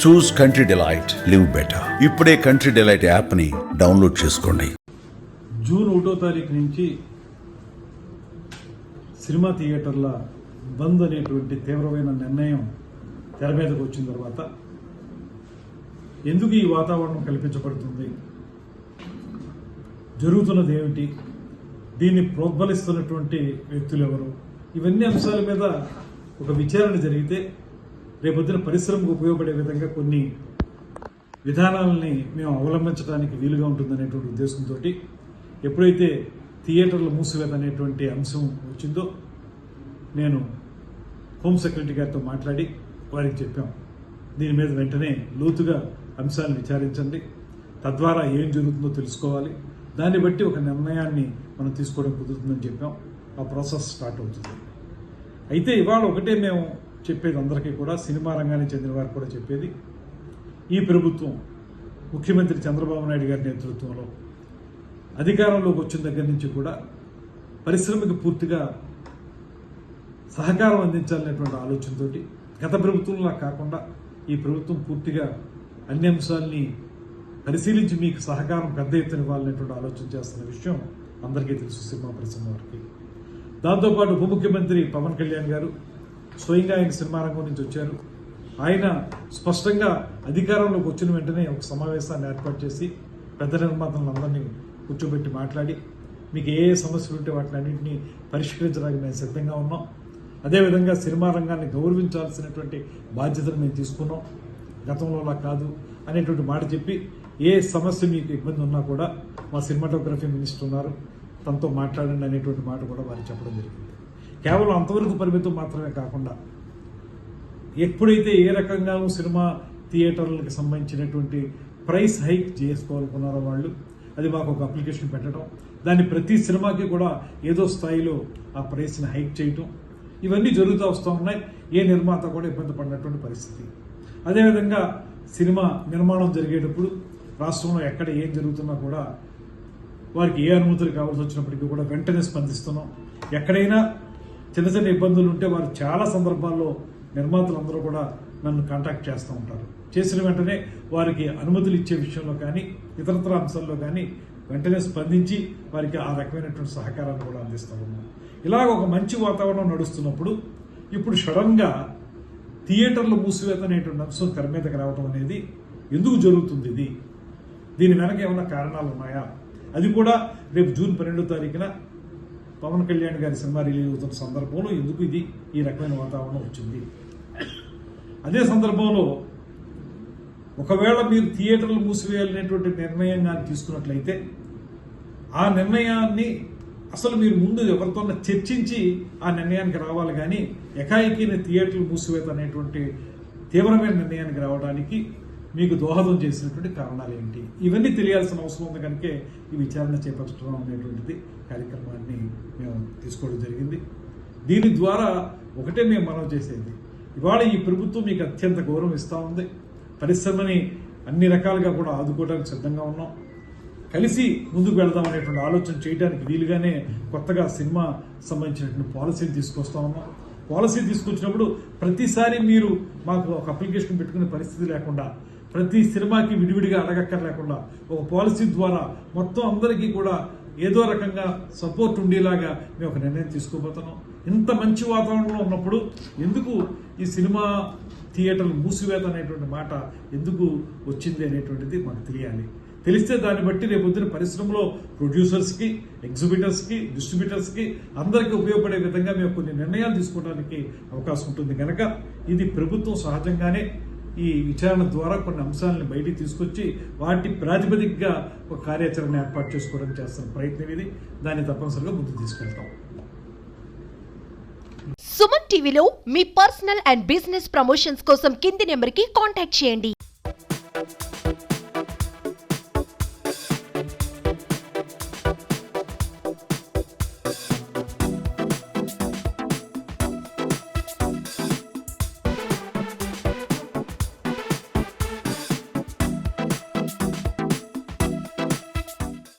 చూస్ country delight, live better. ఇప్పుడే country delight app ని download చేసుకోండి. జూన్ 1వ తారీఖు నుంచి సినిమా థియేటర్ల బంద్ అనేటువంటి తీవ్రమైన నిర్ణయం తెర మీదకు వచ్చిన తర్వాత ఎందుకు ఈ వాతావరణం కల్పించబడుతుంది, జరుగుతున్నది ఏమిటి, దీన్ని ప్రోద్బలిస్తున్నటువంటి వ్యక్తులు ఎవరు, ఇవన్నీ అంశాల మీద ఒక విచారణ జరిగితే రేపొద్దున పరిశ్రమకు ఉపయోగపడే విధంగా కొన్ని విధానాలని మేము అవలంబించడానికి వీలుగా ఉంటుందనేటువంటి ఉద్దేశంతో ఎప్పుడైతే థియేటర్ల మూసివేత అనేటువంటి అంశం వచ్చిందో నేను హోమ్ సెక్రటరీ గారితో మాట్లాడి వారికి చెప్పాం, దీని మీద వెంటనే లోతుగా అంశాలను విచారించండి, తద్వారా ఏం జరుగుతుందో తెలుసుకోవాలి, దాన్ని బట్టి ఒక నిర్ణయాన్ని మనం తీసుకోవడం కుదురుతుందని చెప్పాం. ఆ ప్రాసెస్ స్టార్ట్ అవుతుంది. అయితే ఇవాళ ఒకటే మేము చెప్పేది అందరికీ కూడా, సినిమా రంగానికి చెందిన వారికి కూడా చెప్పేది, ఈ ప్రభుత్వం ముఖ్యమంత్రి చంద్రబాబు నాయుడు గారి నేతృత్వంలో అధికారంలోకి వచ్చిన దగ్గర నుంచి కూడా పరిశ్రమకి పూర్తిగా సహకారం అందించాలనేటువంటి ఆలోచనతో గత ప్రభుత్వంలా కాకుండా ఈ ప్రభుత్వం పూర్తిగా అన్ని అంశాలని పరిశీలించి మీకు సహకారం పెద్ద ఎత్తున ఇవ్వాలనేటువంటి ఆలోచన చేస్తున్న విషయం అందరికీ తెలుసు సినిమా పరిశ్రమ వారికి. దాంతోపాటు ఉప ముఖ్యమంత్రి పవన్ కళ్యాణ్ గారు స్వయంగా ఆయన సినిమా రంగం నుంచి వచ్చారు. ఆయన స్పష్టంగా అధికారంలోకి వచ్చిన వెంటనే ఒక సమావేశాన్ని ఏర్పాటు చేసి పెద్ద నిర్మాతలందరినీ కూర్చోబెట్టి మాట్లాడి మీకు ఏ సమస్యలు ఉంటే వాటిని అన్నింటినీ పరిష్కరించడానికి మేము సిద్ధంగా ఉన్నాం, అదేవిధంగా సినిమా రంగాన్ని గౌరవించాల్సినటువంటి బాధ్యతను మేము తీసుకున్నాం, గతంలో అలా కాదు అనేటువంటి మాట చెప్పి ఏ సమస్య మీకు ఇబ్బంది ఉన్నా కూడా మా సినిమాటోగ్రఫీ మినిస్టర్ ఉన్నారు, తనతో మాట్లాడండి అనేటువంటి మాట కూడా వారికి చెప్పడం జరిగింది. కేవలం అంతవరకు పరిమితం మాత్రమే కాకుండా ఎప్పుడైతే ఏ రకంగానూ సినిమా థియేటర్లకు సంబంధించినటువంటి ప్రైస్ హైక్ చేసుకోవాలనుకున్నారో వాళ్ళు, అది మాకు ఒక అప్లికేషన్ పెట్టడం, దాన్ని ప్రతి సినిమాకి కూడా ఏదో స్థాయిలో ఆ ప్రైస్ని హైక్ చేయటం, ఇవన్నీ జరుగుతూ వస్తూ ఉన్నాయి. ఏ నిర్మాత కూడా ఇబ్బంది పడినటువంటి పరిస్థితి. అదేవిధంగా సినిమా నిర్మాణం జరిగేటప్పుడు రాష్ట్రంలో ఎక్కడ ఏం జరుగుతున్నా కూడా వారికి ఏ అనుమతులు కావాల్సి వచ్చినప్పటికీ కూడా వెంటనే స్పందిస్తున్నాం. ఎక్కడైనా చిన్న చిన్న ఇబ్బందులు ఉంటే వారు చాలా సందర్భాల్లో నిర్మాతలందరూ కూడా నన్ను కాంటాక్ట్ చేస్తూ ఉంటారు. చేసిన వెంటనే వారికి అనుమతులు ఇచ్చే విషయంలో కానీ ఇతరత్ర అంశాల్లో కానీ వెంటనే స్పందించి వారికి ఆ రకమైనటువంటి సహకారాన్ని కూడా అందిస్తూ ఉన్నాం. ఇలాగ ఒక మంచి వాతావరణం నడుస్తున్నప్పుడు ఇప్పుడు సడన్గా థియేటర్ల మూసివేత అనేటువంటి అంశం తెర మీదకి రావడం అనేది ఎందుకు జరుగుతుంది, దీని వెనక ఏమైనా కారణాలు ఉన్నాయా, అది కూడా రేపు జూన్ 12వ తారీఖున పవన్ కళ్యాణ్ గారి సినిమా రిలీజ్ అవుతున్న సందర్భంలో ఎందుకు ఇది ఈ రకమైన వాతావరణం వచ్చింది. అదే సందర్భంలో ఒకవేళ మీరు థియేటర్లు మూసివేయాలనేటువంటి నిర్ణయం కానీ తీసుకున్నట్లయితే ఆ నిర్ణయాన్ని అసలు మీరు ముందు ఎవరితో చర్చించి ఆ నిర్ణయానికి రావాలి, కానీ ఎకాయికీని థియేటర్లు మూసివేత అనేటువంటి తీవ్రమైన నిర్ణయానికి రావడానికి మీకు దోహదం చేసినటువంటి కారణాలు ఏంటి, ఇవన్నీ తెలియాల్సిన అవసరం ఉంది. కనుక ఈ విచారణ చేపట్టడం అనేటువంటిది కార్యక్రమాన్ని మేము తీసుకోవడం జరిగింది. దీని ద్వారా ఒకటే మేము మనవి చేసేది, ఇవాళ ఈ ప్రభుత్వం మీకు అత్యంత గౌరవం ఇస్తూ ఉంది, పరిశ్రమని అన్ని రకాలుగా కూడా ఆదుకోవడానికి సిద్ధంగా ఉన్నాం, కలిసి ముందుకు వెళదాం అనేటువంటి ఆలోచన చేయడానికి వీలుగానే కొత్తగా సినిమా సంబంధించినటువంటి పాలసీని తీసుకొస్తా ఉన్నాం. పాలసీ తీసుకొచ్చినప్పుడు ప్రతిసారి మీరు మాకు ఒక అప్లికేషన్ పెట్టుకునే పరిస్థితి లేకుండా, ప్రతి సినిమాకి విడివిడిగా అడగక్కర్లేకుండా ఒక పాలసీ ద్వారా మొత్తం అందరికీ కూడా ఏదో రకంగా సపోర్ట్ ఉండేలాగా మేము ఒక నిర్ణయం తీసుకోబోతున్నాం. ఇంత మంచి వాతావరణంలో ఉన్నప్పుడు ఎందుకు ఈ సినిమా థియేటర్లు మూసివేత అనేటువంటి మాట ఎందుకు వచ్చింది అనేటువంటిది మాకు తెలియాలి. తెలిస్తే దాన్ని బట్టి రేపొద్దున పరిశ్రమలో ప్రొడ్యూసర్స్కి, ఎగ్జిబిటర్స్కి, డిస్ట్రిబ్యూటర్స్కి అందరికీ ఉపయోగపడే విధంగా మేము కొన్ని నిర్ణయాలు తీసుకోవడానికి అవకాశం ఉంటుంది. కనుక ఇది ప్రభుత్వం సహజంగానే ఈ విచారణ ద్వారా కొన్ని అంశాలను బయటికి తీసుకొచ్చి వాటి ప్రాతిపదికగా ఒక కార్యాచరణ ఏర్పాటు చేసుకోవడానికి చేస్తున్న ప్రయత్నం ఇది. దాన్ని తప్పనిసరిగా ముందుకు తీసుకెళ్తాం. సుమన్ టీవీలో మీ పర్సనల్ అండ్ బిజినెస్ ప్రమోషన్స్ కోసం కింది నెంబర్కి కాంటాక్ట్ చేయండి.